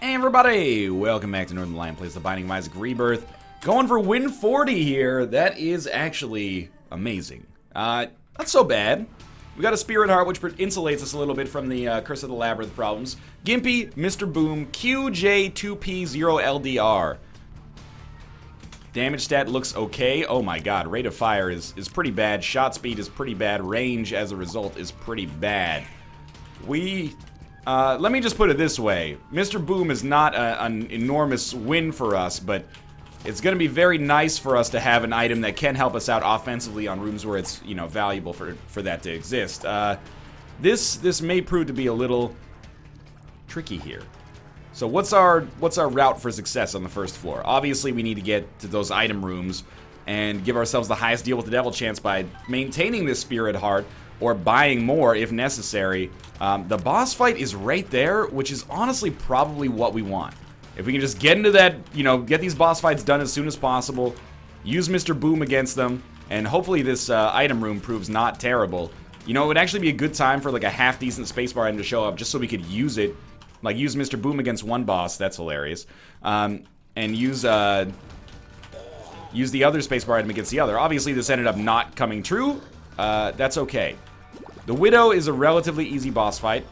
Hey everybody, welcome back to Northern Lion Plays the Binding of Isaac Rebirth. Going for win 40 here. That is actually amazing. Not so bad. We got a Spirit Heart, which insulates us a little bit from the Curse of the Labyrinth problems. Gimpy, Mr. Boom, QJ2P0LDR. Damage stat looks okay. Oh my god, rate of fire is pretty bad. Shot speed is pretty bad. Range, as a result, is pretty bad. Let me just put it this way. Mr. Boom is not an enormous win for us, but it's going to be very nice for us to have an item that can help us out offensively on rooms where it's, you know, valuable for that to exist. This may prove to be a little tricky here. So what's our route for success on the first floor? Obviously, we need to get to those item rooms and give ourselves the highest deal with the devil chance by maintaining this Spirit Heart or buying more if necessary. The boss fight is right there, which is honestly probably what we want. If we can just get into that, you know, get these boss fights done as soon as possible, use Mr. Boom against them, and hopefully this item room proves not terrible. You know, it would actually be a good time for like a half-decent spacebar item to show up just so we could use it. Like, use Mr. Boom against one boss, that's hilarious. And use the other spacebar item against the other. Obviously, this ended up not coming true. That's okay. The Widow is a relatively easy boss fight.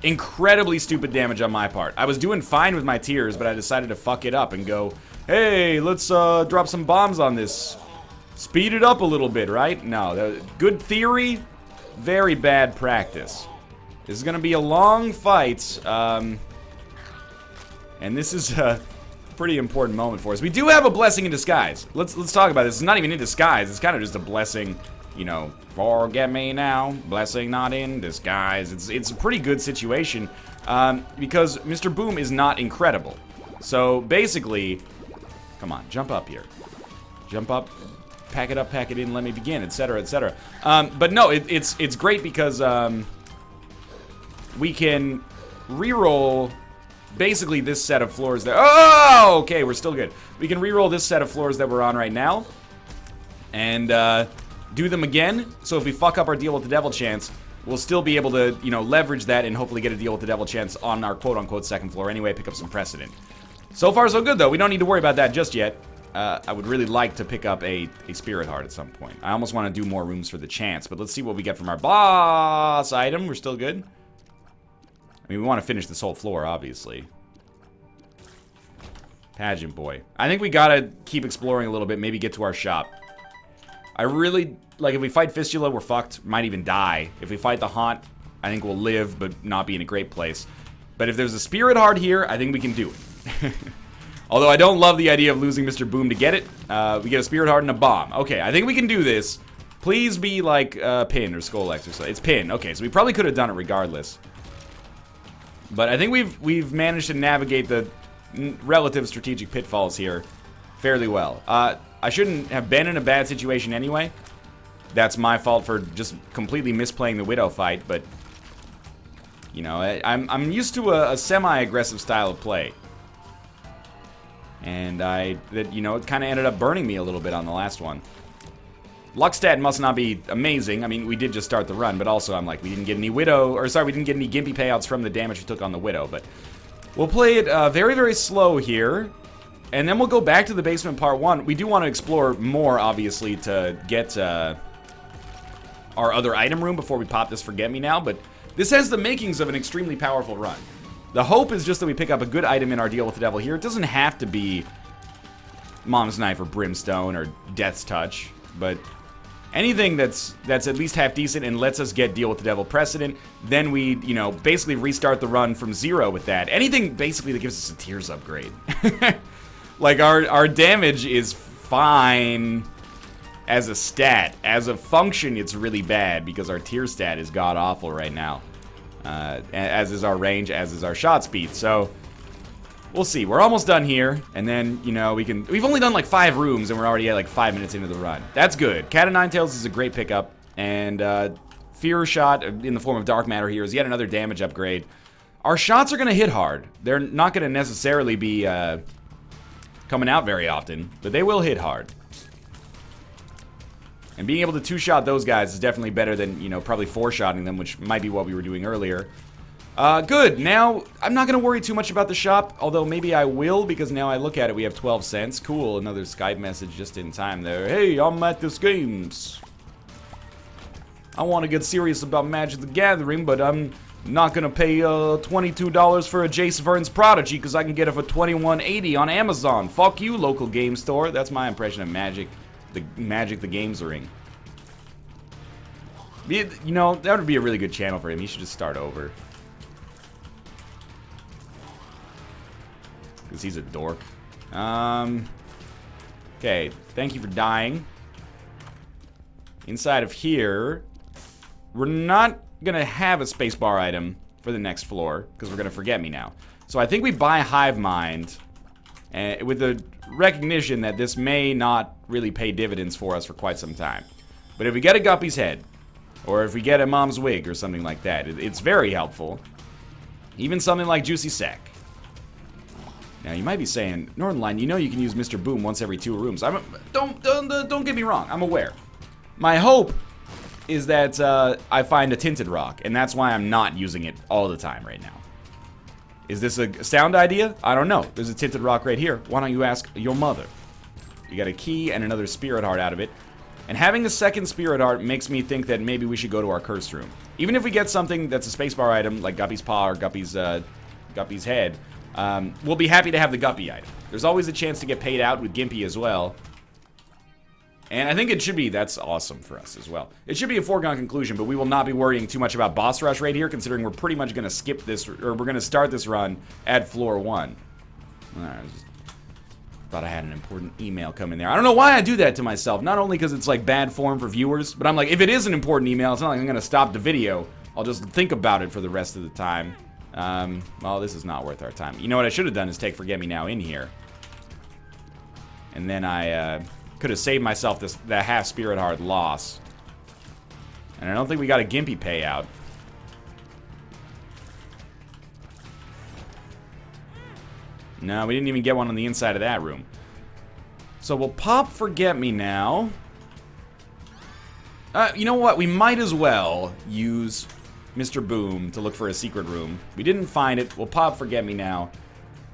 Incredibly stupid damage on my part. I was doing fine with my tears, but I decided to fuck it up and go, hey, let's drop some bombs on this. Speed it up a little bit, right? No, good theory, very bad practice. This is going to be a long fight, and this is a pretty important moment for us. We do have a blessing in disguise. Let's talk about this. It's not even in disguise. It's kind of just a blessing, you know, forget me now, blessing not in disguise. It's a pretty good situation, because Mr. Boom is not incredible. So basically, come on, jump up here. Jump up, pack it in, let me begin, etc., etc. But no, it's great because we can reroll basically this set of floors that... Oh, okay, we're still good. We can reroll this set of floors that we're on right now and do them again. So if we fuck up our deal with the devil chance, we'll still be able to, you know, leverage that and hopefully get a deal with the devil chance on our quote-unquote second floor anyway, pick up some precedent. So far, so good, though. We don't need to worry about that just yet. I would really like to pick up a Spirit Heart at some point. I almost want to do more rooms for the chance, but let's see what we get from our boss item. We're still good. I mean, we want to finish this whole floor, obviously. Pageant boy. I think we gotta keep exploring a little bit, maybe get to our shop. I really, like, if we fight Fistula, we're fucked. Might even die. If we fight the Haunt, I think we'll live, but not be in a great place. But if there's a Spirit Heart here, I think we can do it. Although I don't love the idea of losing Mr. Boom to get it. We get a Spirit Heart and a bomb. Okay, I think we can do this. Please be, like, Pin or Skolex or something. It's Pin. Okay, so we probably could have done it regardless. But I think we've managed to navigate the relative strategic pitfalls here fairly well. I shouldn't have been in a bad situation anyway. That's my fault for just completely misplaying the Widow fight, but you know, I'm used to a semi-aggressive style of play. And you know, it kind of ended up burning me a little bit on the last one. Luck stat must not be amazing. I mean, we did just start the run, but also I'm like, we didn't get any Widow, or sorry, we didn't get any Gimpy payouts from the damage we took on the Widow, but we'll play it very, very slow here, and then we'll go back to the basement part 1. We do want to explore more, obviously, to get our other item room before we pop this Forget-Me-Now, but this has the makings of an extremely powerful run. The hope is just that we pick up a good item in our deal with the devil here. It doesn't have to be Mom's Knife or Brimstone or Death's Touch, but anything that's at least half decent and lets us get deal with the devil precedent, then we, you know, basically restart the run from 0 with that. Anything basically that gives us a tears upgrade. Like our damage is fine as a stat. As a function, it's really bad because our tear stat is god awful right now. As is our range, as is our shot speed. So we'll see. We're almost done here, and then, you know, we've only done like 5 rooms, and we're already at like 5 minutes into the run. That's good. Cat of Nine Tails is a great pickup, and Fear Shot in the form of Dark Matter here is yet another damage upgrade. Our shots are going to hit hard. They're not going to necessarily be coming out very often, but they will hit hard. And being able to two-shot those guys is definitely better than, you know, probably four-shotting them, which might be what we were doing earlier. Good. Now, I'm not going to worry too much about the shop, although maybe I will, because now I look at it, we have 12 cents. Cool, another Skype message just in time there. Hey, I'm at this games. I want to get serious about Magic the Gathering, but I'm not going to pay $22 for a Jace Vern's Prodigy, because I can get it for $21.80 on Amazon. Fuck you, local game store. That's my impression of Magic the Games Ring. You know, that would be a really good channel for him. He should just start over. Because he's a dork. Okay, thank you for dying. Inside of here, we're not gonna have a spacebar item for the next floor, because we're gonna forget me now. So I think we buy Hive Mind, with the recognition that this may not really pay dividends for us for quite some time. But if we get a Guppy's Head, or if we get a Mom's Wig or something like that, it's very helpful. Even something like Juicy Sack. Now you might be saying, Northernline, you know you can use Mr. Boom once every 2 rooms. Don't get me wrong, I'm aware. My hope is that I find a Tinted Rock, and that's why I'm not using it all the time right now. Is this a sound idea? I don't know. There's a Tinted Rock right here. Why don't you ask your mother? You got a key and another Spirit Heart out of it. And having a second Spirit Heart makes me think that maybe we should go to our Cursed Room. Even if we get something that's a spacebar item, like Guppy's Paw or Guppy's Head, we'll be happy to have the Guppy item. There's always a chance to get paid out with Gimpy as well. And I think it should be, that's awesome for us as well. It should be a foregone conclusion, but we will not be worrying too much about boss rush right here, considering we're pretty much going to skip this, or we're going to start this run at floor 1. Alright, just thought I had an important email coming there. I don't know why I do that to myself. Not only because it's like bad form for viewers, but I'm like, if it is an important email, it's not like I'm going to stop the video. I'll just think about it for the rest of the time. Well, this is not worth our time. You know what I should have done is take Forget Me Now in here. And then I, could have saved myself that half Spirit Heart loss. And I don't think we got a Gimpy payout. No, we didn't even get one on the inside of that room. So we'll pop Forget Me Now. You know what? We might as well use Mr. Boom to look for a secret room. We didn't find it. We'll pop Forget Me Now.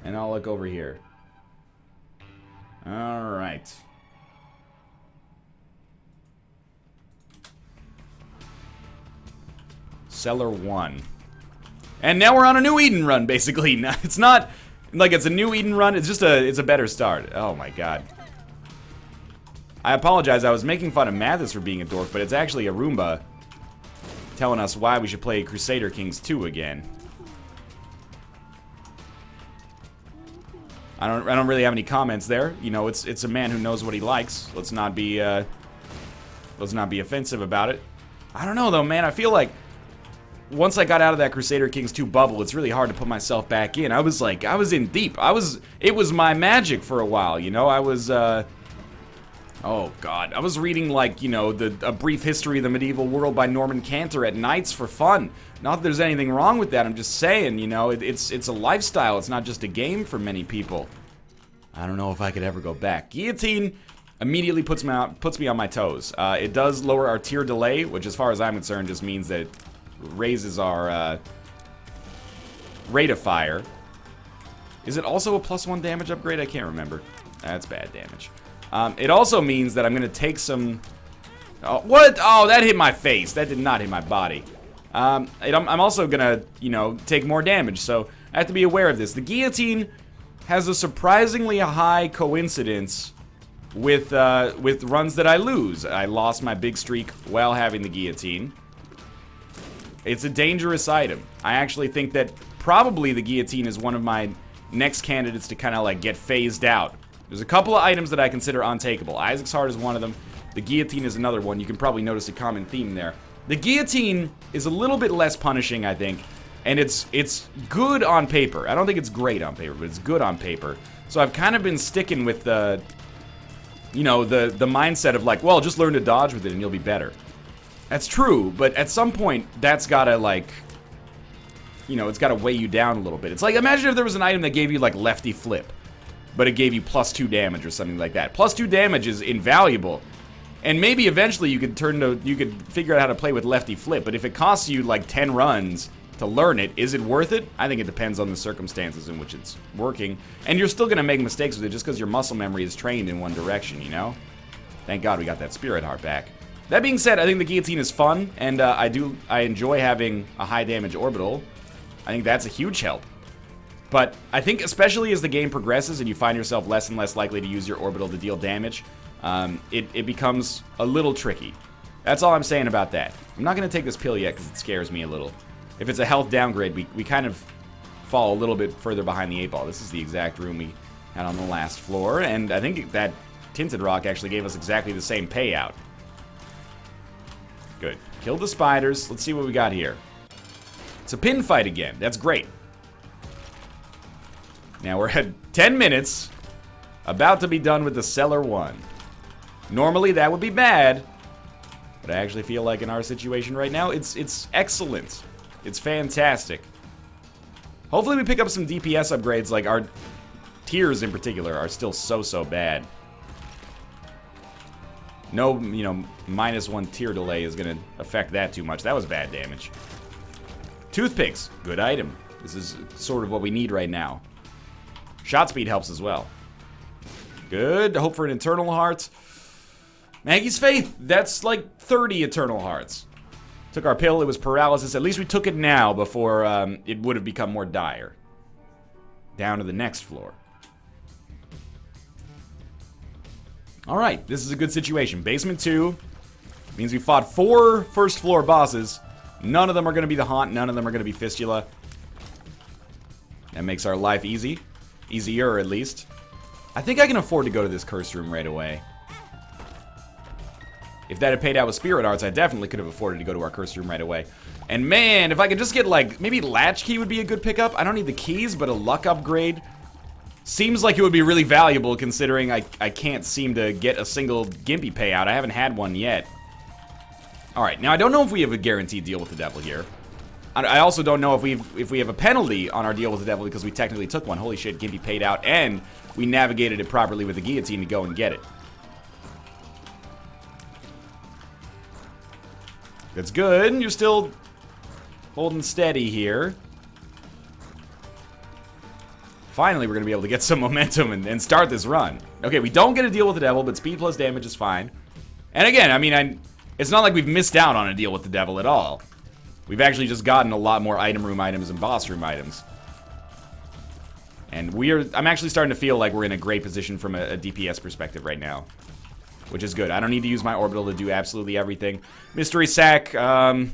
And I'll look over here. Alright. Cellar 1. And now we're on a new Eden run, basically. It's not like it's a new Eden run, it's just it's a better start. Oh my god. I apologize, I was making fun of Mathis for being a dork, but it's actually a Roomba telling us why we should play Crusader Kings 2 again. I don't really have any comments there. You know, it's a man who knows what he likes. Let's not be offensive about it. I don't know though, man. I feel like once I got out of that Crusader Kings 2 bubble, it's really hard to put myself back in. I was in deep. It was my magic for a while, you know? I was, oh god. I was reading, like, you know, A Brief History of the Medieval World by Norman Cantor at nights for fun. Not that there's anything wrong with that, I'm just saying, you know, it's a lifestyle, it's not just a game for many people. I don't know if I could ever go back. Guillotine immediately puts me on my toes. It does lower our tier delay, which as far as I'm concerned just means that it raises our rate of fire. Is it also a +1 damage upgrade? I can't remember. That's bad damage. It also means that I'm gonna take some... Oh, what? Oh, that hit my face. That did not hit my body. I'm also gonna, you know, take more damage, so I have to be aware of this. The Guillotine has a surprisingly high coincidence with runs that I lose. I lost my big streak while having the Guillotine. It's a dangerous item. I actually think that probably the Guillotine is one of my next candidates to kind of like get phased out. There's a couple of items that I consider untakeable. Isaac's Heart is one of them. The Guillotine is another one. You can probably notice a common theme there. The Guillotine is a little bit less punishing, I think, and it's good on paper. I don't think it's great on paper, but it's good on paper. So I've kind of been sticking with the, you know, the mindset of like, well, just learn to dodge with it and you'll be better. That's true, but at some point, that's gotta, like, you know, it's gotta weigh you down a little bit. It's like, imagine if there was an item that gave you, like, lefty flip, but it gave you +2 damage or something like that. +2 damage is invaluable, and maybe eventually you could figure out how to play with lefty flip, but if it costs you, like, 10 runs to learn it. Is it worth it? I think it depends on the circumstances in which it's working. And you're still going to make mistakes with it just because your muscle memory is trained in one direction, you know? Thank God we got that Spirit Heart back. That being said, I think the Guillotine is fun, and I enjoy having a high damage orbital. I think that's a huge help. But I think especially as the game progresses and you find yourself less and less likely to use your orbital to deal damage, it becomes a little tricky. That's all I'm saying about that. I'm not going to take this pill yet because it scares me a little. If it's a health downgrade, we kind of fall a little bit further behind the 8-ball. This is the exact room we had on the last floor, and I think that Tinted Rock actually gave us exactly the same payout. Good. Killed the spiders. Let's see what we got here. It's a pin fight again. That's great. Now we're at 10 minutes, about to be done with the Cellar 1. Normally that would be bad, but I actually feel like in our situation right now, it's excellent. It's fantastic. Hopefully we pick up some DPS upgrades, like our tiers in particular are still so bad. No, you know, -1 tier delay is going to affect that too much. That was bad damage. Toothpicks, good item. This is sort of what we need right now. Shot speed helps as well. Good. Hope for an Eternal Heart. Maggie's Faith. That's like 30 Eternal Hearts. Took our pill. It was paralysis. At least we took it now before it would have become more dire. Down to the next floor. Alright. This is a good situation. Basement 2. Means we fought 4 first floor bosses. None of them are going to be the Haunt. None of them are going to be Fistula. That makes our life easy. Easier, at least. I think I can afford to go to this curse room right away. If that had paid out with Spirit Arts, I definitely could have afforded to go to our curse room right away. And man, if I could just get, like, maybe Latchkey would be a good pickup. I don't need the keys, but a luck upgrade seems like it would be really valuable considering I can't seem to get a single Gimpy payout. I haven't had one yet. Alright, now I don't know if we have a guaranteed deal with the devil here. I also don't know if we have a penalty on our deal with the devil because we technically took one. Holy shit, Gimpy paid out, and we navigated it properly with the Guillotine to go and get it. That's good. You're still holding steady here. Finally, we're going to be able to get some momentum and start this run. Okay, we don't get a deal with the devil, but speed plus damage is fine. And again, I mean, it's not like we've missed out on a deal with the devil at all. We've actually just gotten a lot more item room items and boss room items. And I'm actually starting to feel like we're in a great position from a DPS perspective right now. Which is good. I don't need to use my orbital to do absolutely everything. Mystery Sack, I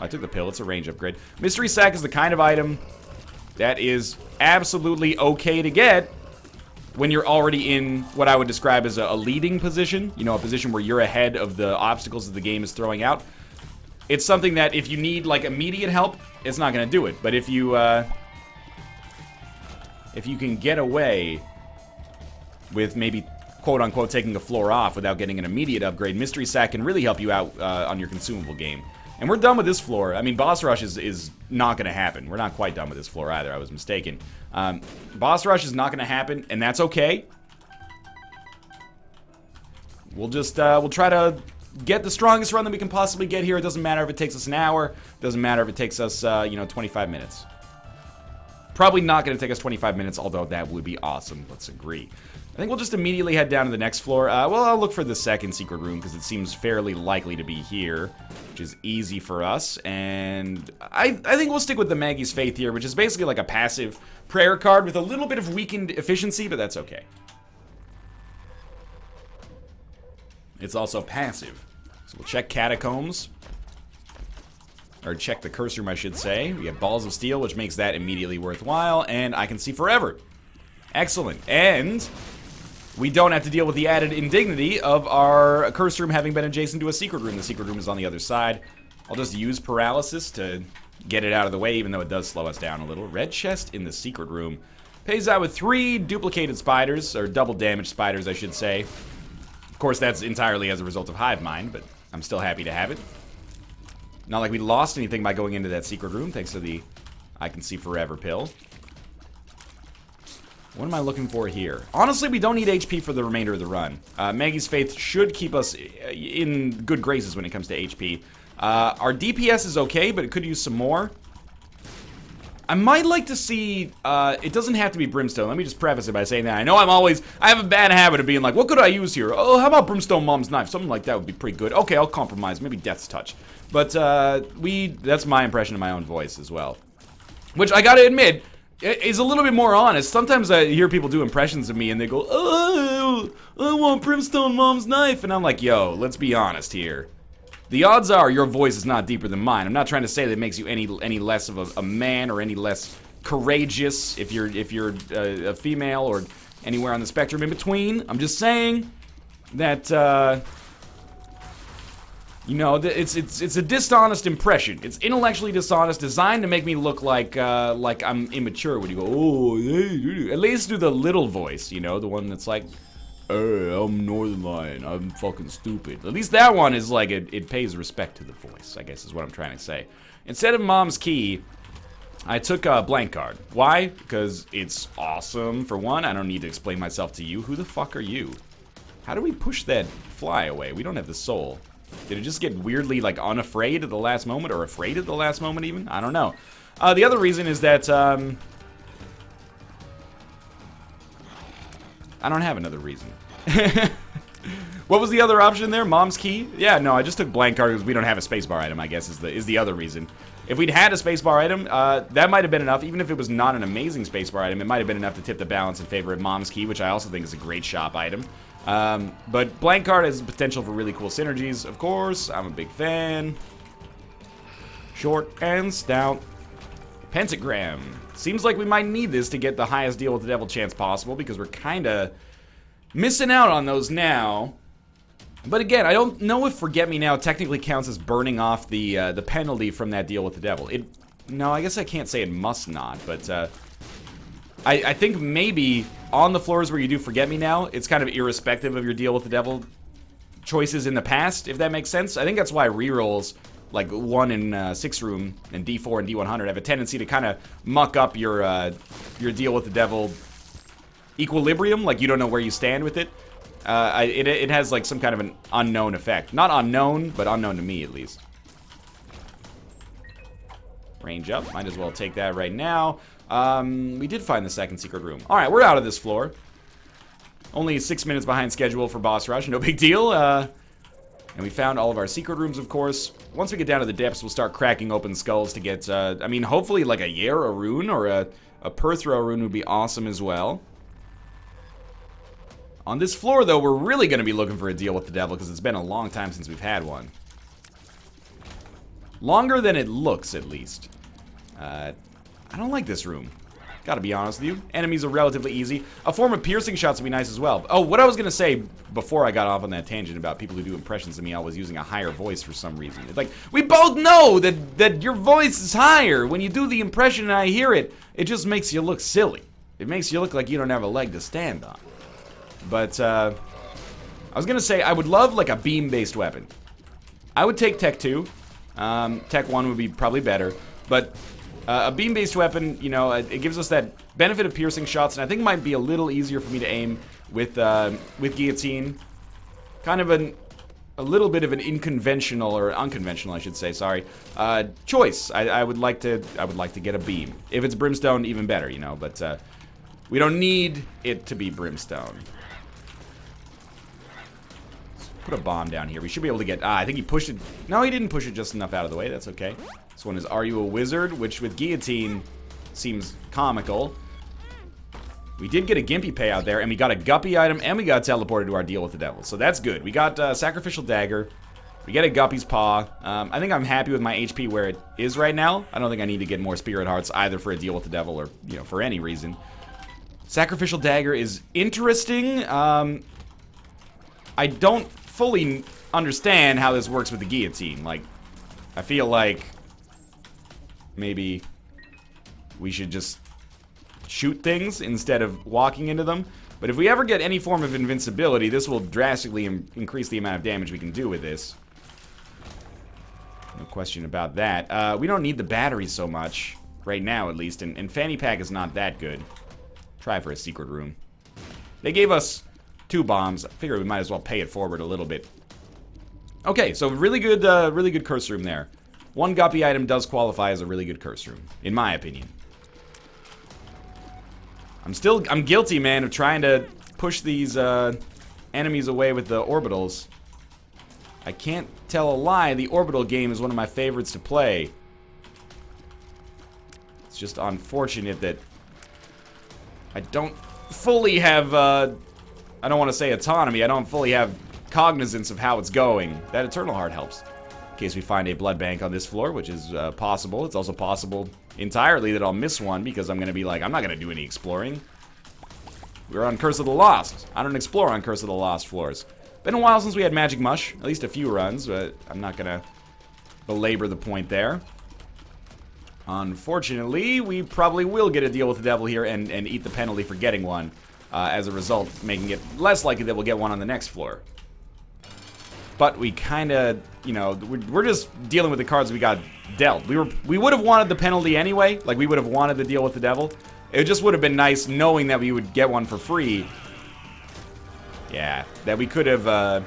took the pill. It's a range upgrade. Mystery Sack is the kind of item that is absolutely okay to get when you're already in what I would describe as a leading position. You know, a position where you're ahead of the obstacles that the game is throwing out. It's something that if you need, like, immediate help, it's not going to do it. But if you can get away with maybe, quote-unquote, taking the floor off without getting an immediate upgrade, Mystery Sack can really help you out on your consumable game. And we're done with this floor. I mean, Boss Rush is not going to happen. We're not quite done with this floor either. I was mistaken. Boss Rush is not going to happen, and that's okay. We'll just, we'll try to get the strongest run that we can possibly get here. It doesn't matter if it takes us an hour. It doesn't matter if it takes us, 25 minutes. Probably not going to take us 25 minutes, although that would be awesome. Let's agree. I think we'll just immediately head down to the next floor. Well, I'll look for the second secret room because it seems fairly likely to be here, which is easy for us. And I think we'll stick with the Maggie's Faith here, which is basically like a passive prayer card with a little bit of weakened efficiency, but that's okay. It's also passive. So we'll check Catacombs. Or check the curse room, I should say. We have Balls of Steel, which makes that immediately worthwhile. And I can see forever. Excellent. And we don't have to deal with the added indignity of our curse room having been adjacent to a secret room. The secret room is on the other side. I'll just use paralysis to get it out of the way, even though it does slow us down a little. Red chest in the secret room. Pays out with 3 duplicated spiders, or double damage spiders, I should say. Of course, that's entirely as a result of Hive Mind, but I'm still happy to have it. Not like we lost anything by going into that secret room, thanks to the I Can See Forever pill. What am I looking for here? Honestly, we don't need HP for the remainder of the run. Maggie's Faith should keep us in good graces when it comes to HP. Our DPS is okay, but it could use some more. I might like to see, it doesn't have to be Brimstone. Let me just preface it by saying that. I know I have a bad habit of being like, what could I use here? Oh, how about Brimstone Mom's Knife? Something like that would be pretty good. Okay, I'll compromise. Maybe Death's Touch. But, that's my impression of my own voice as well. Which, I gotta admit, is a little bit more honest. Sometimes I hear people do impressions of me and they go, oh, I want Brimstone Mom's Knife. And I'm like, yo, let's be honest here. The odds are your voice is not deeper than mine. I'm not trying to say that it makes you any less of a man or any less courageous if you're a female or anywhere on the spectrum in between. I'm just saying that you know, it's a dishonest impression. It's intellectually dishonest, designed to make me look like I'm immature when you go, oh, hey, at least do the little voice, you know, the one that's like, hey, I'm Northern Lion, I'm fucking stupid. At least that one is like, it pays respect to the voice, I guess is what I'm trying to say. Instead of Mom's Key, I took a blank card. Why? Because it's awesome, for one. I don't need to explain myself to you. Who the fuck are you? How do we push that fly away? We don't have the soul. Did it just get weirdly, like, unafraid at the last moment, or afraid at the last moment, even? I don't know. The other reason is that, I don't have another reason. What was the other option there? Mom's Key? Yeah, no, I just took blank card because we don't have a spacebar item, I guess, is the other reason. If we'd had a spacebar item, that might have been enough. Even if it was not an amazing spacebar item, it might have been enough to tip the balance in favor of Mom's Key, which I also think is a great shop item. But blank card has potential for really cool synergies, of course. I'm a big fan. Short and stout. Pentagram. Seems like we might need this to get the highest deal with the devil chance possible, because we're kind of missing out on those now. But again, I don't know if Forget Me Now technically counts as burning off the penalty from that deal with the devil. No, I guess I can't say it must not, but I think maybe on the floors where you do Forget Me Now, it's kind of irrespective of your deal with the devil choices in the past, if that makes sense. I think that's why rerolls like 1 in 6 room and D4 and D100 have a tendency to kind of muck up your deal with the devil equilibrium, like you don't know where you stand with it. It has like some kind of an unknown effect. Not unknown, but unknown to me at least. Range up, might as well take that right now. We did find the second secret room. Alright, we're out of this floor. Only 6 minutes behind schedule for boss rush, no big deal. And we found all of our secret rooms, of course. Once we get down to the depths, we'll start cracking open skulls to get, I mean, hopefully like a Yera rune or a Perthro rune would be awesome as well. On this floor, though, we're really going to be looking for a deal with the devil because it's been a long time since we've had one. Longer than it looks, at least. I don't like this room. Gotta be honest with you. Enemies are relatively easy. A form of piercing shots would be nice as well. Oh, what I was gonna say before I got off on that tangent about people who do impressions of me always using a higher voice for some reason. It's like, we both know that your voice is higher. When you do the impression and I hear it, it just makes you look silly. It makes you look like you don't have a leg to stand on. But, I was gonna say, I would love, like, a beam-based weapon. I would take Tech 2. Tech 1 would be probably better. But a beam-based weapon, you know, it gives us that benefit of piercing shots, and I think it might be a little easier for me to aim with Guillotine. Kind of a little bit of an unconventional, I should say, sorry, choice. I would like to get a beam. If it's Brimstone, even better, you know, but we don't need it to be Brimstone. Put a bomb down here. We should be able to get... I think he pushed it... No, he didn't push it just enough out of the way. That's okay. This one is Are You a Wizard? Which with Guillotine seems comical. We did get a Gimpy payout there, and we got a Guppy item, and we got teleported to our deal with the devil. So that's good. We got Sacrificial Dagger. We get a Guppy's Paw. I think I'm happy with my HP where it is right now. I don't think I need to get more Spirit Hearts either for a deal with the devil or, you know, for any reason. Sacrificial Dagger is interesting. I don't fully understand how this works with the Guillotine. Like, I feel like maybe we should just shoot things instead of walking into them. But if we ever get any form of invincibility, this will drastically increase the amount of damage we can do with this. No question about that. We don't need the battery so much, right now at least, and Fanny Pack is not that good. Try for a secret room. They gave us 2 bombs. I figure we might as well pay it forward a little bit. Okay, so really good curse room there. 1 Guppy item does qualify as a really good curse room, in my opinion. I'm guilty, man, of trying to push these enemies away with the orbitals. I can't tell a lie, the orbital game is one of my favorites to play. It's just unfortunate that I don't fully have, I don't want to say autonomy, I don't fully have cognizance of how it's going. That Eternal Heart helps. In case we find a blood bank on this floor, which is possible. It's also possible entirely that I'll miss one because I'm going to be like, I'm not going to do any exploring. We're on Curse of the Lost. I don't explore on Curse of the Lost floors. Been a while since we had Magic Mush. At least a few runs, but I'm not going to belabor the point there. Unfortunately, we probably will get a deal with the devil here and eat the penalty for getting one. As a result, making it less likely that we'll get one on the next floor. But we kind of, you know, we're just dealing with the cards we got dealt. We would have wanted the penalty anyway. Like, we would have wanted the deal with the devil. It just would have been nice knowing that we would get one for free. Yeah, that we could have, I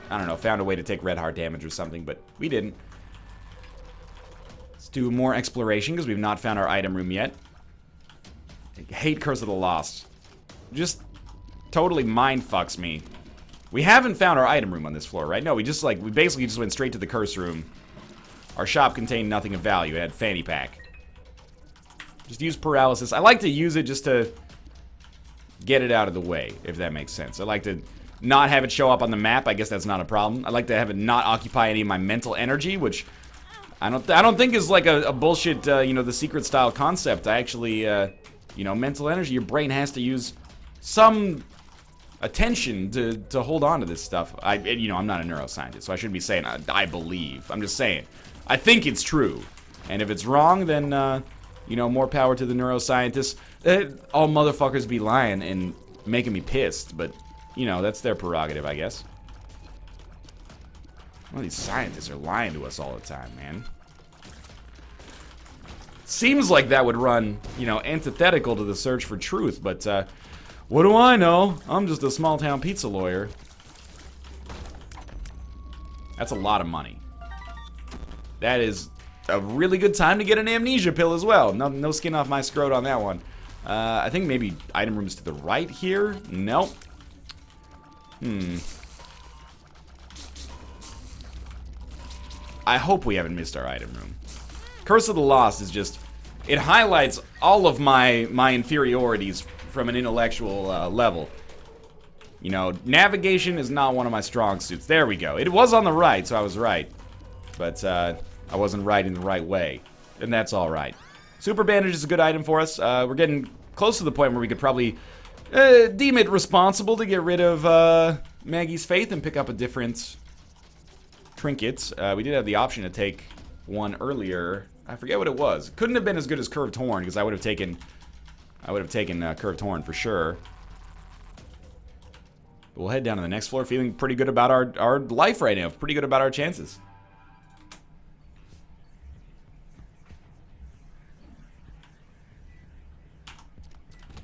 don't know, found a way to take red heart damage or something, but we didn't. Let's do more exploration, because we've not found our item room yet. I hate Curse of the Lost. Just totally mind fucks me. We haven't found our item room on this floor, right? No, we basically just went straight to the curse room. Our shop contained nothing of value. It had fanny pack. Just use paralysis. I like to use it just to get it out of the way, if that makes sense. I like to not have it show up on the map. I guess that's not a problem. I like to have it not occupy any of my mental energy, which I don't think is like a bullshit, you know, the secret style concept. I actually, you know, mental energy, your brain has to use some attention to hold on to this stuff. You know, I'm not a neuroscientist, so I shouldn't be saying I believe. I'm just saying I think it's true, and if it's wrong, then you know, more power to the neuroscientists. All motherfuckers be lying and making me pissed, but you know, that's their prerogative, I guess. Well, these scientists are lying to us all the time, man. Seems like that would run, you know, antithetical to the search for truth, but what do I know? I'm just a small-town pizza lawyer. That's a lot of money. That is a really good time to get an amnesia pill as well. No skin off my scrot on that one. I think maybe item rooms to the right here? Nope. I hope we haven't missed our item room. Curse of the Lost is just... It highlights all of my inferiorities from an intellectual level. You know, navigation is not one of my strong suits. There we go. It was on the right, so I was right. But I wasn't right in the right way. And that's alright. Super Bandage is a good item for us. We're getting close to the point where we could probably deem it responsible to get rid of Maggie's Faith and pick up a different trinket. We did have the option to take one earlier. I forget what it was. Couldn't have been as good as Curved Horn, because I would have taken Curved Horn for sure. But we'll head down to the next floor, feeling pretty good about our life right now. Pretty good about our chances.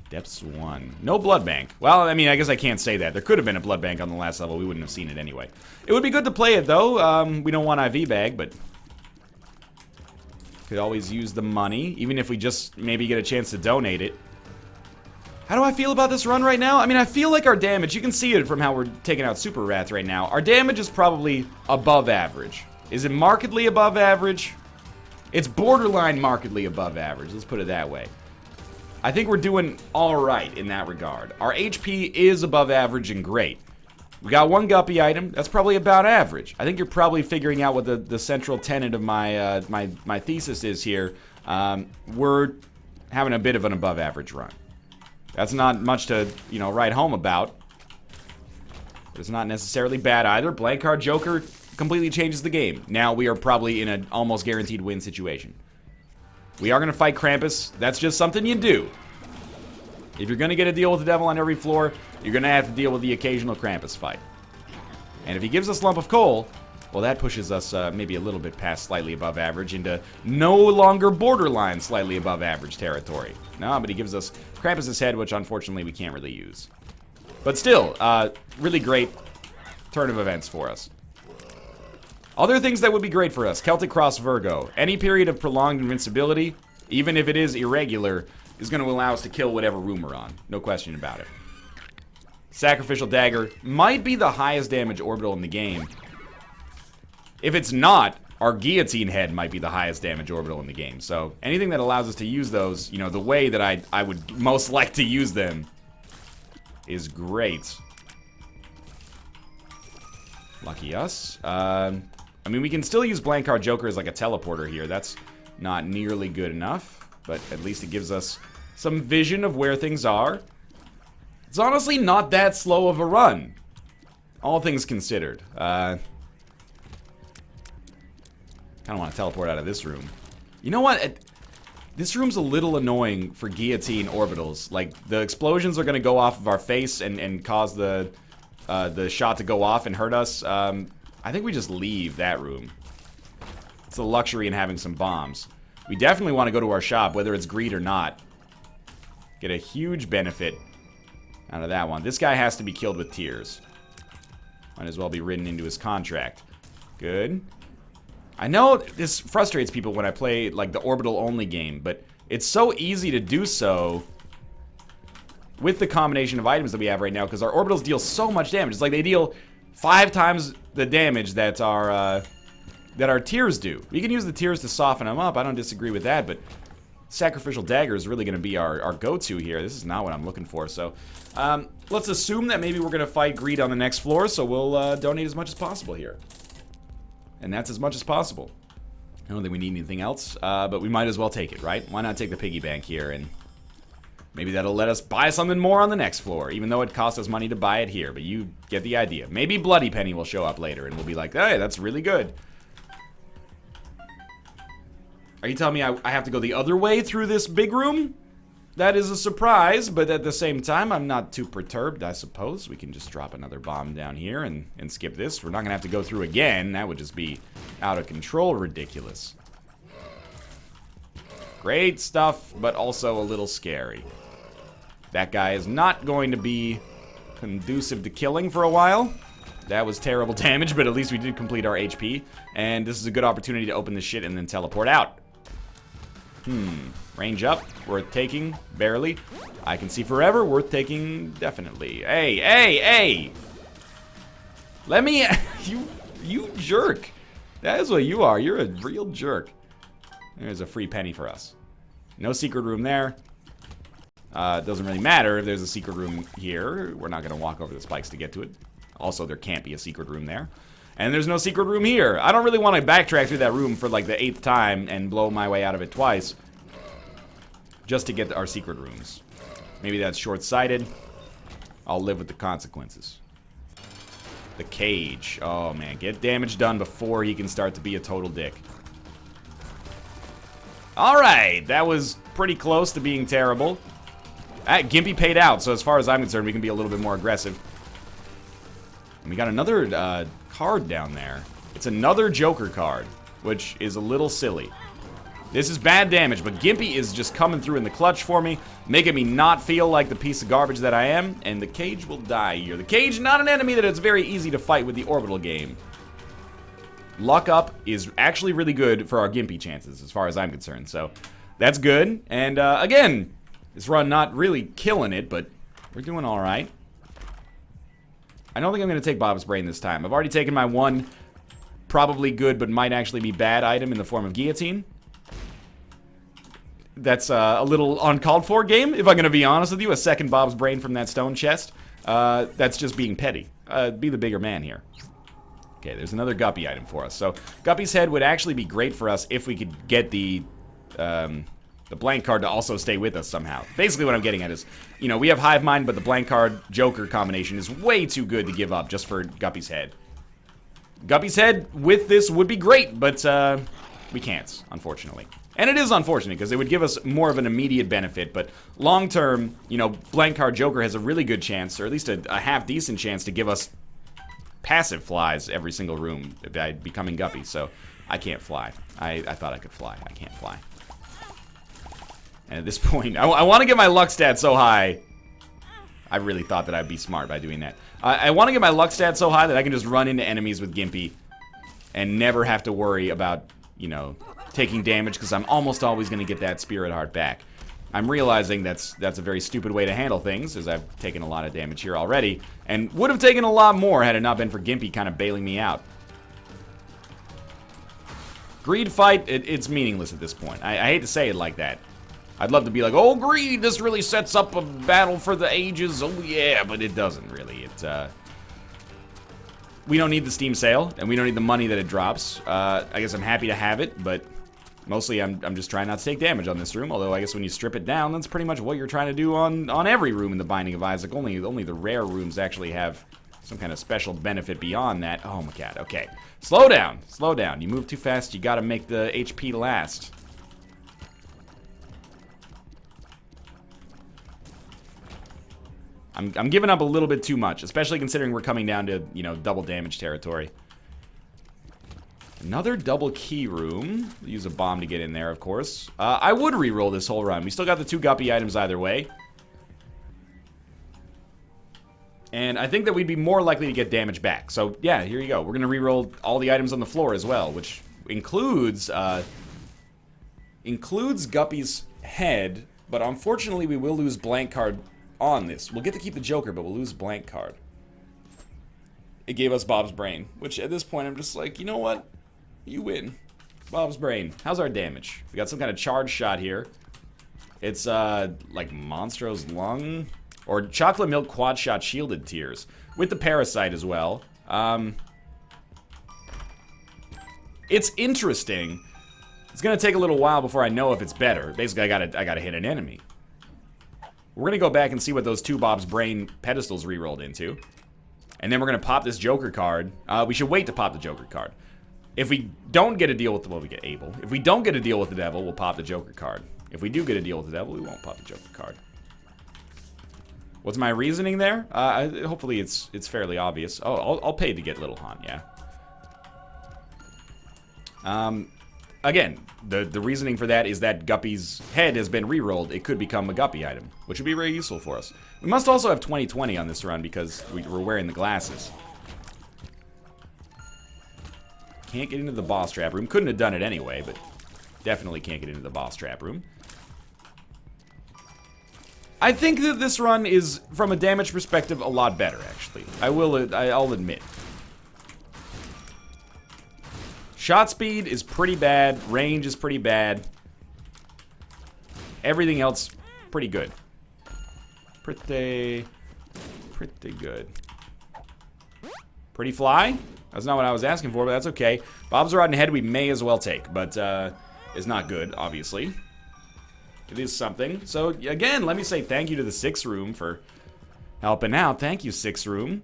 Depths 1. No blood bank. Well, I mean, I guess I can't say that. There could have been a blood bank on the last level. We wouldn't have seen it anyway. It would be good to play it, though. We don't want IV bag, but... could always use the money, even if we just maybe get a chance to donate it. How do I feel about this run right now? I mean, I feel like our damage, you can see it from how we're taking out Super Rats right now. Our damage is probably above average. Is it markedly above average? It's borderline markedly above average, let's put it that way. I think we're doing alright in that regard. Our HP is above average and great. We got one guppy item. That's probably about average. I think you're probably figuring out what the central tenet of my my thesis is here. We're having a bit of an above average run. That's not much to, you know, write home about. But it's not necessarily bad either. Blank card Joker completely changes the game. Now we are probably in an almost guaranteed win situation. We are going to fight Krampus. That's just something you do. If you're going to get a deal with the devil on every floor, you're going to have to deal with the occasional Krampus fight. And if he gives us Lump of Coal, well, that pushes us maybe a little bit past slightly above average into no longer borderline slightly above average territory. No, but he gives us Krampus' head, which unfortunately we can't really use. But still, really great turn of events for us. Other things that would be great for us. Celtic Cross Virgo. Any period of prolonged invincibility, even if it is irregular, is going to allow us to kill whatever room we're on. No question about it. Sacrificial Dagger might be the highest damage orbital in the game. If it's not, our Guillotine Head might be the highest damage orbital in the game. So anything that allows us to use those, you know, the way that I would most like to use them is great. Lucky us. I mean, we can still use Blank Card Joker as like a teleporter here. That's not nearly good enough, but at least it gives us some vision of where things are. It's honestly not that slow of a run, all things considered. Kind of want to teleport out of this room. You know what? This room's a little annoying for Guillotine orbitals. Like, the explosions are going to go off of our face and cause the shot to go off and hurt us. I think we just leave that room. It's a luxury in having some bombs. We definitely want to go to our shop, whether it's greed or not. Get a huge benefit out of that one. This guy has to be killed with tears. Might as well be written into his contract. Good. I know this frustrates people when I play, like, the orbital-only game, but it's so easy to do so with the combination of items that we have right now, because our orbitals deal so much damage. It's like they deal 5 times the damage that our tears do. We can use the tears to soften them up. I don't disagree with that, but Sacrificial Dagger is really going to be our go-to here. This is not what I'm looking for, so let's assume that maybe we're going to fight greed on the next floor, so we'll donate as much as possible here. And that's as much as possible. I don't think we need anything else, but we might as well take it, right? Why not take the piggy bank here, and maybe that'll let us buy something more on the next floor, even though it costs us money to buy it here, but you get the idea. Maybe Bloody Penny will show up later, and we'll be like, hey, that's really good. Are you telling me I have to go the other way through this big room? That is a surprise, but at the same time, I'm not too perturbed, I suppose. We can just drop another bomb down here and skip this. We're not going to have to go through again. That would just be out of control ridiculous. Great stuff, but also a little scary. That guy is not going to be conducive to killing for a while. That was terrible damage, but at least we did complete our HP. And this is a good opportunity to open this shit and then teleport out. Range up, worth taking, barely. I can see forever, worth taking, definitely. Hey, hey, hey! Let me, you jerk. That is what you are, you're a real jerk. There's a free penny for us. No secret room there. It doesn't really matter if there's a secret room here. We're not gonna walk over the spikes to get to it. Also, there can't be a secret room there. And there's no secret room here. I don't really want to backtrack through that room for like the 8th time and blow my way out of it twice. Just to get our secret rooms. Maybe that's short-sighted. I'll live with the consequences. The cage. Oh man, get damage done before he can start to be a total dick. Alright, that was pretty close to being terrible. Gimpy paid out, so as far as I'm concerned, we can be a little bit more aggressive. And we got another card down there. It's another Joker card, which is a little silly. This is bad damage, but Gimpy is just coming through in the clutch for me, making me not feel like the piece of garbage that I am, and the cage will die here. The cage, not an enemy that it's very easy to fight with the orbital game. Luck up is actually really good for our Gimpy chances, as far as I'm concerned, so that's good. And again, this run not really killing it, but we're doing all right. I don't think I'm going to take Bob's Brain this time. I've already taken my one probably good but might actually be bad item in the form of Guillotine. That's a little uncalled for game, if I'm going to be honest with you. A second Bob's Brain from that stone chest. That's just being petty. Be the bigger man here. Okay, there's another Guppy item for us. So Guppy's head would actually be great for us if we could get the blank card to also stay with us somehow. Basically what I'm getting at is, you know, we have Hive Mind, but the blank card Joker combination is way too good to give up just for Guppy's head. Guppy's head with this would be great, but we can't, unfortunately. And it is unfortunate, because it would give us more of an immediate benefit, but long-term, you know, blank card Joker has a really good chance, or at least a half-decent chance to give us passive flies every single room by becoming Guppy, so I can't fly. I thought I could fly. I can't fly. And at this point, I want to get my luck stat so high. I really thought that I'd be smart by doing that. I want to get my luck stat so high that I can just run into enemies with Gimpy and never have to worry about, you know, taking damage, because I'm almost always going to get that Spirit Heart back. I'm realizing that's a very stupid way to handle things, as I've taken a lot of damage here already, and would have taken a lot more had it not been for Gimpy kind of bailing me out. Greed fight, it's meaningless at this point. I hate to say it like that. I'd love to be like, oh, Greed, this really sets up a battle for the ages. Oh, yeah, but it doesn't really. We don't need the Steam sale, and we don't need the money that it drops. I guess I'm happy to have it, but mostly I'm just trying not to take damage on this room, although I guess when you strip it down, that's pretty much what you're trying to do on every room in the Binding of Isaac. Only the rare rooms actually have some kind of special benefit beyond that. Oh my god, okay. Slow down, slow down. You move too fast, you gotta make the HP last. I'm giving up a little bit too much, especially considering we're coming down to, you know, double damage territory. Another double key room. Use a bomb to get in there, of course. I would reroll this whole run. We still got the 2 guppy items either way. And I think that we'd be more likely to get damage back. So, yeah, here you go. We're going to reroll all the items on the floor as well, which includes Guppy's head, but unfortunately we will lose blank card on this. We'll get to keep the Joker, but we'll lose blank card. It gave us Bob's Brain, which at this point I'm just like, you know what? You win. Bob's Brain. How's our damage? We got some kind of charge shot here. It's, like Monstro's Lung? Or Chocolate Milk Quad Shot Shielded Tears. With the Parasite as well. It's interesting. It's gonna take a little while before I know if it's better. Basically, I gotta hit an enemy. We're gonna go back and see what those 2 Bob's Brain pedestals rerolled into. And then we're gonna pop this Joker card. We should wait to pop the Joker card. If we don't get a deal with the, well, we get Abel. If we don't get a deal with the devil, we'll pop the Joker card. If we do get a deal with the devil, we won't pop the Joker card. What's my reasoning there? Hopefully it's fairly obvious. Oh, I'll pay to get Little Han, yeah. Again, the reasoning for that is that Guppy's head has been rerolled. It could become a Guppy item, which would be very useful for us. We must also have 20/20 on this run because we're wearing the glasses. Can't get into the boss trap room. Couldn't have done it anyway, but definitely can't get into the boss trap room. I think that this run is, from a damage perspective, a lot better, actually. I'll admit. Shot speed is pretty bad. Range is pretty bad. Everything else, pretty good. Pretty good. Pretty fly? That's not what I was asking for, but that's okay. Bob's Rotten Head we may as well take, but is not good, obviously. It is something. So, again, let me say thank you to the 6 room for helping out. Thank you, 6 room.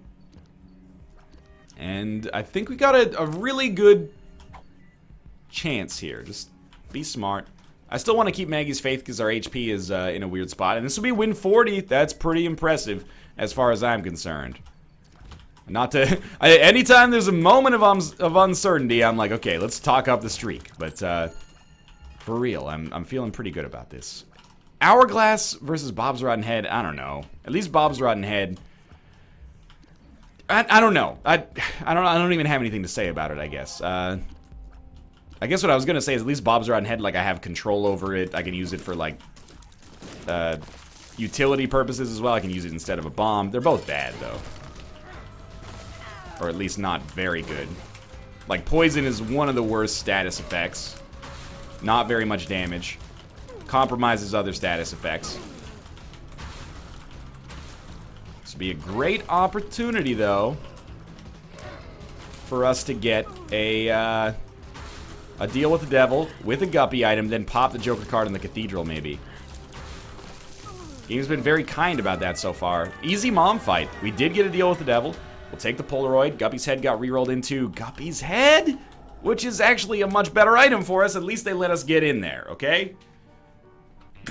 And I think we got a really good chance here. Just be smart. I still want to keep Maggie's Faith because our HP is in a weird spot. And this will be win 40. That's pretty impressive as far as I'm concerned. Not to... anytime there's a moment of uncertainty, I'm like, okay, let's talk up the streak. But, for real, I'm feeling pretty good about this. Hourglass versus Bob's Rotten Head, I don't know. At least Bob's Rotten Head... I don't know. I don't even have anything to say about it, I guess. I guess what I was gonna say is at least Bob's Rotten Head, like, I have control over it. I can use it for, like, utility purposes as well. I can use it instead of a bomb. They're both bad, though. Or at least not very good. Like, poison is one of the worst status effects. Not very much damage. Compromises other status effects. This would be a great opportunity, though, for us to get a deal with the devil, with a Guppy item, then pop the Joker card in the Cathedral, maybe. Game's been very kind about that so far. Easy mom fight. We did get a deal with the devil. We'll take the Polaroid. Guppy's head got rerolled into Guppy's head, which is actually a much better item for us. At least they let us get in there, okay?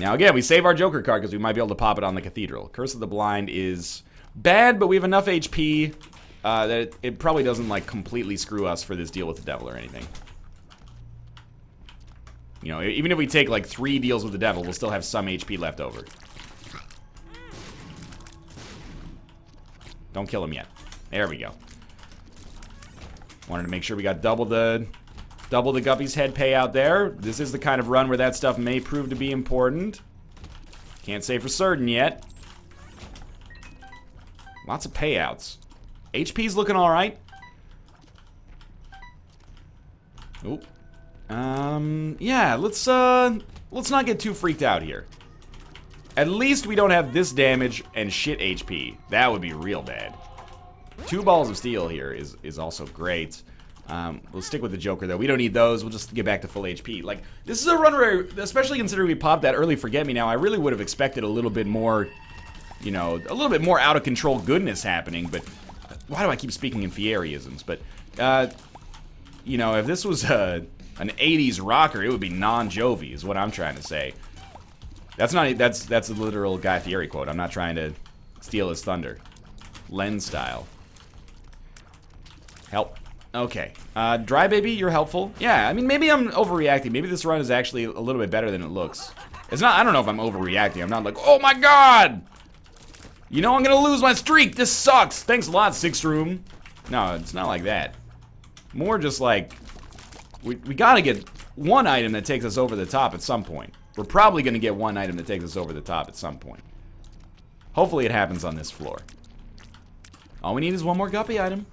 Now, again, we save our Joker card because we might be able to pop it on the Cathedral. Curse of the Blind is bad, but we have enough HP that it probably doesn't, like, completely screw us for this deal with the devil or anything. You know, even if we take, like, 3 deals with the devil, we'll still have some HP left over. Don't kill him yet. There we go. Wanted to make sure we got double the Guppy's head payout there. This is the kind of run where that stuff may prove to be important. Can't say for certain yet. Lots of payouts. HP's looking alright. Oop. Yeah, let's not get too freaked out here. At least we don't have this damage and shit HP. That would be real bad. 2 balls of steel here is also great. We'll stick with the Joker, though. We don't need those. We'll just get back to full HP. Like, this is a run where, especially considering we popped that early Forget-Me-Now, I really would have expected a little bit more, you know, a little bit more out-of-control goodness happening, but why do I keep speaking in Fiereisms? But, you know, if this was an 80s rocker, it would be non-Jovi, is what I'm trying to say. That's a literal Guy Fieri quote. I'm not trying to steal his thunder. Lens style. Help. Okay. Dry Baby, you're helpful. Yeah, I mean, maybe I'm overreacting. Maybe this run is actually a little bit better than it looks. It's not, I don't know if I'm overreacting. I'm not like, oh my god! You know I'm gonna lose my streak! This sucks! Thanks a lot, Six Room. No, it's not like that. More just like, we gotta get one item that takes us over the top at some point. We're probably gonna get one item that takes us over the top at some point. Hopefully it happens on this floor. All we need is one more Guppy item.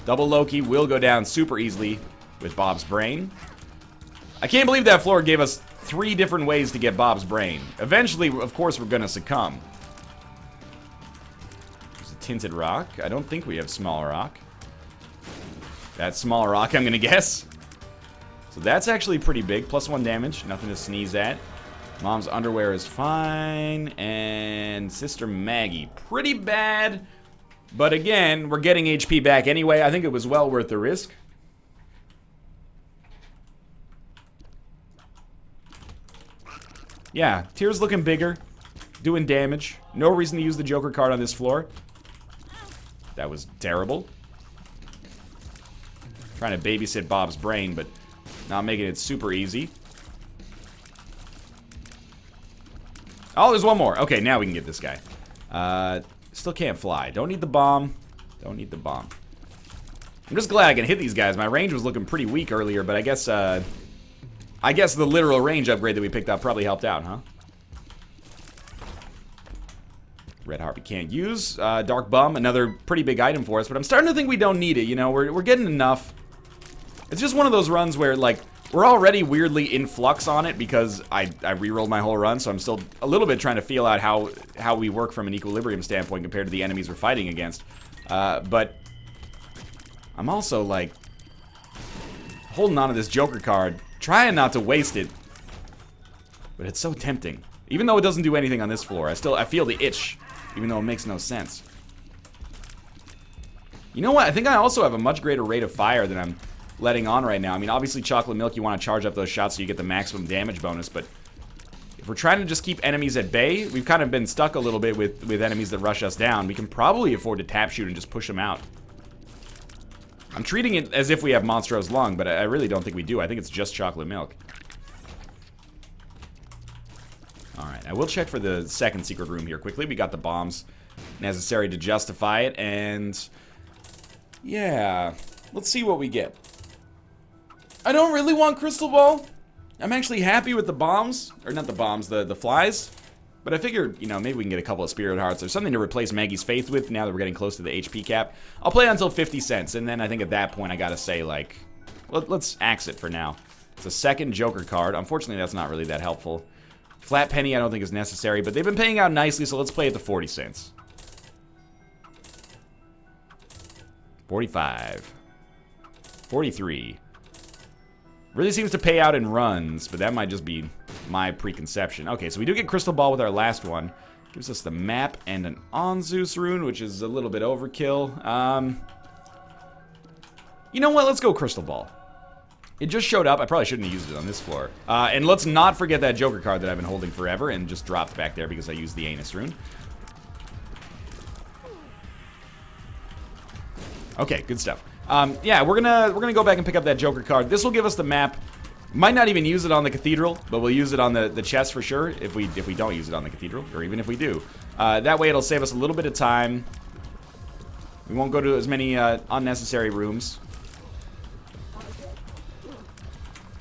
Double Loki will go down super easily with Bob's Brain. I can't believe that floor gave us 3 different ways to get Bob's Brain. Eventually, of course, we're gonna succumb. There's a Tinted Rock. I don't think we have Small Rock. That's Small Rock, I'm gonna guess. So that's actually pretty big. +1 damage. Nothing to sneeze at. Mom's underwear is fine. And Sister Maggie. Pretty bad. But again, we're getting HP back anyway. I think it was well worth the risk. Yeah, Tear's looking bigger. Doing damage. No reason to use the Joker card on this floor. That was terrible. Trying to babysit Bob's Brain, but not making it super easy. Oh, there's one more. Okay, now we can get this guy. Still can't fly. Don't need the bomb. Don't need the bomb. I'm just glad I can hit these guys. My range was looking pretty weak earlier, but I guess the literal range upgrade that we picked up probably helped out, huh? Red Heart we can't use. Dark Bum, another pretty big item for us, but I'm starting to think we don't need it, you know? We're getting enough. It's just one of those runs where, like, we're already weirdly in flux on it because I rerolled my whole run, so I'm still a little bit trying to feel out how we work from an equilibrium standpoint compared to the enemies we're fighting against. But I'm also, like, holding on to this Joker card, trying not to waste it. But it's so tempting. Even though it doesn't do anything on this floor, I feel the itch, even though it makes no sense. You know what? I think I also have a much greater rate of fire than I'm letting on right now. I mean, obviously Chocolate Milk, you want to charge up those shots so you get the maximum damage bonus, but if we're trying to just keep enemies at bay, we've kind of been stuck a little bit with enemies that rush us down. We can probably afford to tap shoot and just push them out. I'm treating it as if we have Monstro's Lung, but I really don't think we do. I think it's just Chocolate Milk. Alright, I will check for the second secret room here quickly. We got the bombs necessary to justify it, and yeah, let's see what we get. I don't really want Crystal Ball. I'm actually happy with the bombs. Or not the bombs, the flies. But I figured, you know, maybe we can get a couple of Spirit Hearts or something to replace Maggie's Faith with now that we're getting close to the HP cap. I'll play until 50 cents, and then I think at that point I gotta say, like, let's axe it for now. It's a second Joker card. Unfortunately, that's not really that helpful. Flat Penny I don't think is necessary, but they've been paying out nicely, so let's play at the 40 cents. 45. 43. Really seems to pay out in runs, but that might just be my preconception. Okay, so we do get Crystal Ball with our last one. Gives us the map and an Onzus rune, which is a little bit overkill. You know what? Let's go Crystal Ball. It just showed up. I probably shouldn't have used it on this floor. And let's not forget that Joker card that I've been holding forever and just dropped back there because I used the Anus rune. Okay, good stuff. Yeah, we're gonna go back and pick up that Joker card. This will give us the map. Might not even use it on the Cathedral, but we'll use it on the chest for sure if we don't use it on the Cathedral, or even if we do. That way it'll save us a little bit of time. We won't go to as many unnecessary rooms.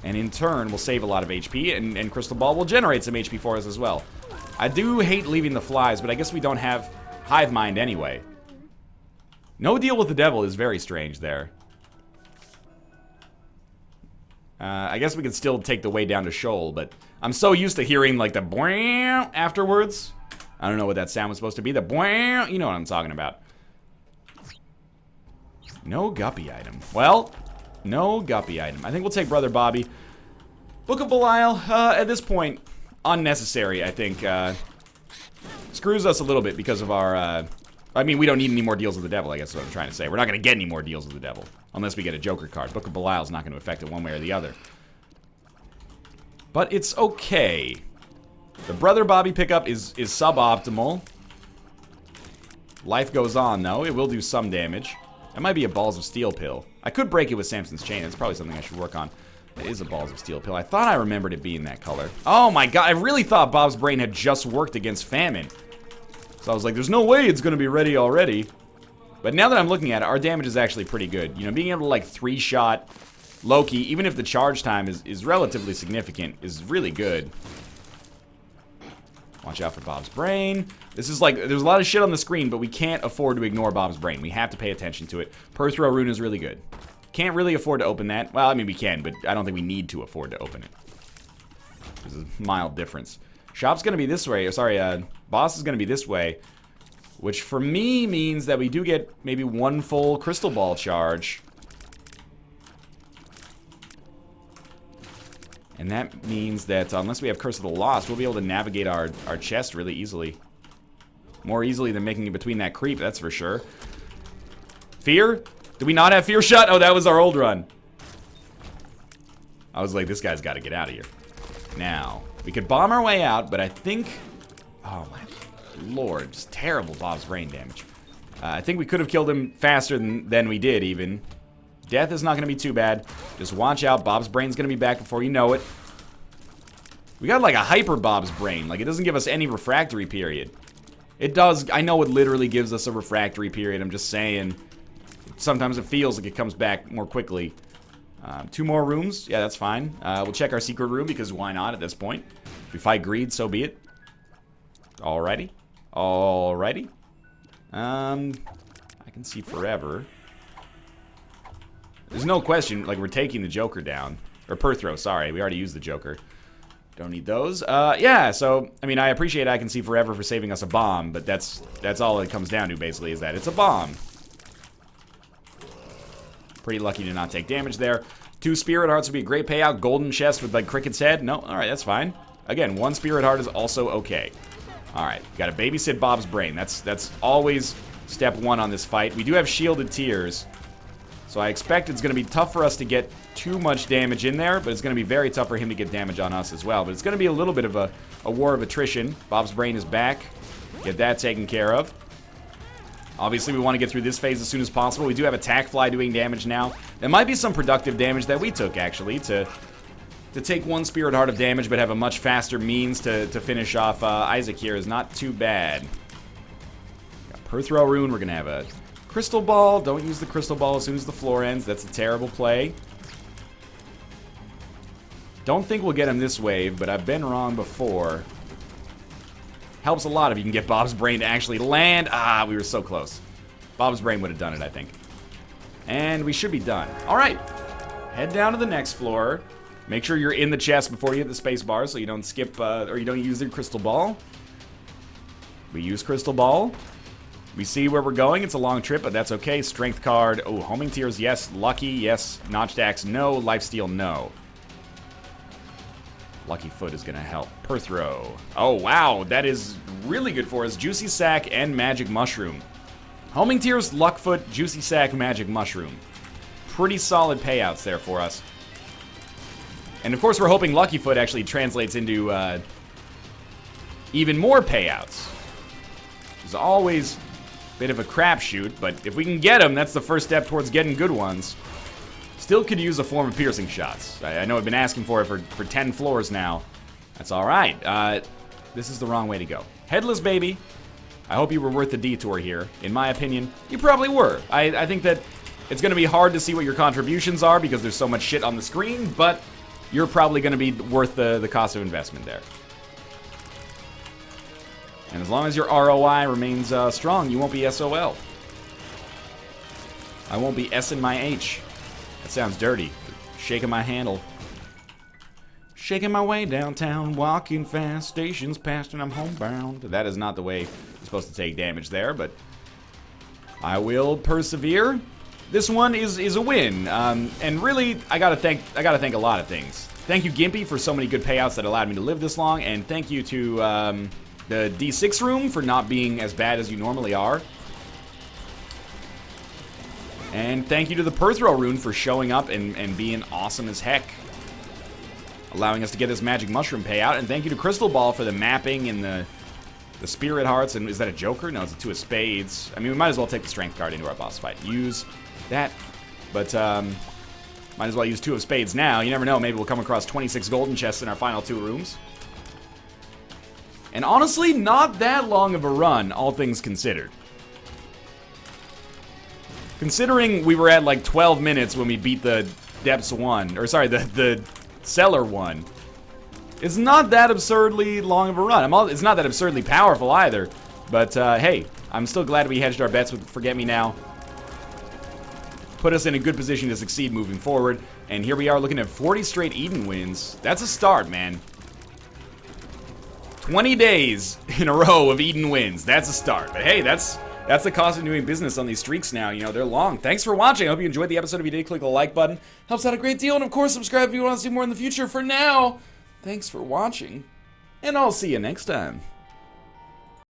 And in turn, we'll save a lot of HP, and Crystal Ball will generate some HP for us as well. I do hate leaving the flies, but I guess we don't have Hive Mind anyway. No deal with the devil is very strange there. I guess we could still take the way down to Shoal, but I'm so used to hearing like the boing afterwards. I don't know what that sound was supposed to be. The boing, you know what I'm talking about. No guppy item. Well, no guppy item. I think we'll take Brother Bobby. Book of Belial, at this point, unnecessary, I think. Screws us a little bit because of our, I mean, we don't need any more deals with the devil, I guess is what I'm trying to say. We're not going to get any more deals with the devil. Unless we get a Joker card. Book of Belial's not going to affect it one way or the other. But it's okay. The Brother Bobby pickup is suboptimal. Life goes on, though. It will do some damage. That might be a Balls of Steel pill. I could break it with Samson's Chain. That's probably something I should work on. It is a Balls of Steel pill. I thought I remembered it being that color. Oh my god, I really thought Bob's Brain had just worked against Famine. So I was like, there's no way it's going to be ready already. But now that I'm looking at it, our damage is actually pretty good. You know, being able to like 3-shot Loki, even if the charge time is relatively significant, is really good. Watch out for Bob's Brain. This is like, there's a lot of shit on the screen, but we can't afford to ignore Bob's Brain. We have to pay attention to it. Perthrow Rune is really good. Can't really afford to open that. Well, I mean, we can, but I don't think we need to afford to open it. There's a mild difference. Shop's going to be this way. Or sorry, boss is going to be this way. Which for me means that we do get maybe one full Crystal Ball charge. And that means that unless we have Curse of the Lost, we'll be able to navigate our chest really easily. More easily than making it between that creep, that's for sure. Fear? Do we not have Fear Shut? Oh, that was our old run. I was like, this guy's got to get out of here. Now, we could bomb our way out, but I think... Oh, my lord. Just terrible Bob's Brain damage. I think we could have killed him faster than we did, even. Death is not going to be too bad. Just watch out. Bob's Brain's going to be back before you know it. We got like a hyper Bob's Brain. Like, it doesn't give us any refractory period. It does. I know it literally gives us a refractory period. I'm just saying. Sometimes it feels like it comes back more quickly. 2 more rooms. Yeah, that's fine. We'll check our secret room because why not at this point? If we fight greed, so be it. Alrighty. Alrighty. I can see forever. There's no question, like, we're taking the Joker down. Or Perthrow, sorry. We already used the Joker. Don't need those. Yeah, so, I mean, I appreciate I can see forever for saving us a bomb, but that's all it comes down to, basically, is that it's a bomb. Pretty lucky to not take damage there. 2 Spirit Hearts would be a great payout. Golden chest with, like, Cricket's head. No, alright, that's fine. Again, 1 Spirit Heart is also okay. Alright, gotta babysit Bob's Brain. That's always step 1 on this fight. We do have Shielded Tears, so I expect it's gonna be tough for us to get too much damage in there, but it's gonna be very tough for him to get damage on us as well. But it's gonna be a little bit of a war of attrition. Bob's Brain is back. Get that taken care of. Obviously, we want to get through this phase as soon as possible. We do have Attack Fly doing damage now. There might be some productive damage that we took, actually, to take 1 Spirit Heart of damage, but have a much faster means to finish off Isaac here is not too bad. Got Perthrow Rune. We're going to have a Crystal Ball. Don't use the Crystal Ball as soon as the floor ends. That's a terrible play. Don't think we'll get him this wave, but I've been wrong before. Helps a lot if you can get Bob's Brain to actually land. Ah, we were so close. Bob's Brain would have done it, I think. And we should be done. All right. Head down to the next floor. Make sure you're in the chest before you hit the space bar so you don't skip or you don't use your Crystal Ball. We use Crystal Ball. We see where we're going. It's a long trip, but that's okay. Strength card. Oh, Homing Tears, yes. Lucky, yes. Notched Axe, no. Lifesteal, no. Lucky Foot is going to help. Perthrow. Oh, wow. That is really good for us. Juicy Sack and Magic Mushroom. Homing Tears, Luckfoot, Juicy Sack, Magic Mushroom. Pretty solid payouts there for us. And of course, we're hoping Lucky Foot actually translates into even more payouts. It's always a bit of a crapshoot, but if we can get them, that's the first step towards getting good ones. Still could use a form of piercing shots. I know I've been asking for it for 10 floors now. That's alright. This is the wrong way to go. Headless Baby. I hope you were worth the detour here. In my opinion, you probably were. I think that it's going to be hard to see what your contributions are because there's so much shit on the screen, but you're probably going to be worth the cost of investment there. And as long as your ROI remains strong, you won't be SOL. I won't be S-ing my H. That sounds dirty. Shaking my handle. Shaking my way downtown, walking fast, stations past and I'm homebound. That is not the way you're supposed to take damage there, but I will persevere. This one is a win, and really, I gotta thank a lot of things. Thank you, Gimpy, for so many good payouts that allowed me to live this long, and thank you to the D6 room for not being as bad as you normally are. And thank you to the Perthrow rune for showing up and being awesome as heck, allowing us to get this magic mushroom payout. And thank you to Crystal Ball for the mapping and the spirit hearts. And is that a Joker? No, it's a 2 of spades. I mean, we might as well take the strength card into our boss fight. Use that, but might as well use 2 of spades now. You never know, maybe we'll come across 26 golden chests in our final 2 rooms. And honestly, not that long of a run, all things considered. Considering we were at like 12 minutes when we beat the Depths 1, or sorry, the Cellar 1. It's not that absurdly long of a run. It's not that absurdly powerful either. But hey, I'm still glad we hedged our bets with Forget Me Now. Put us in a good position to succeed moving forward. And here we are looking at 40 straight Eden wins. That's a start, man. 20 days in a row of Eden wins. That's a start. But hey, that's the cost of doing business on these streaks now. You know, they're long. Thanks for watching. I hope you enjoyed the episode. If you did, click the like button. Helps out a great deal. And of course, subscribe if you want to see more in the future. For now, thanks for watching. And I'll see you next time.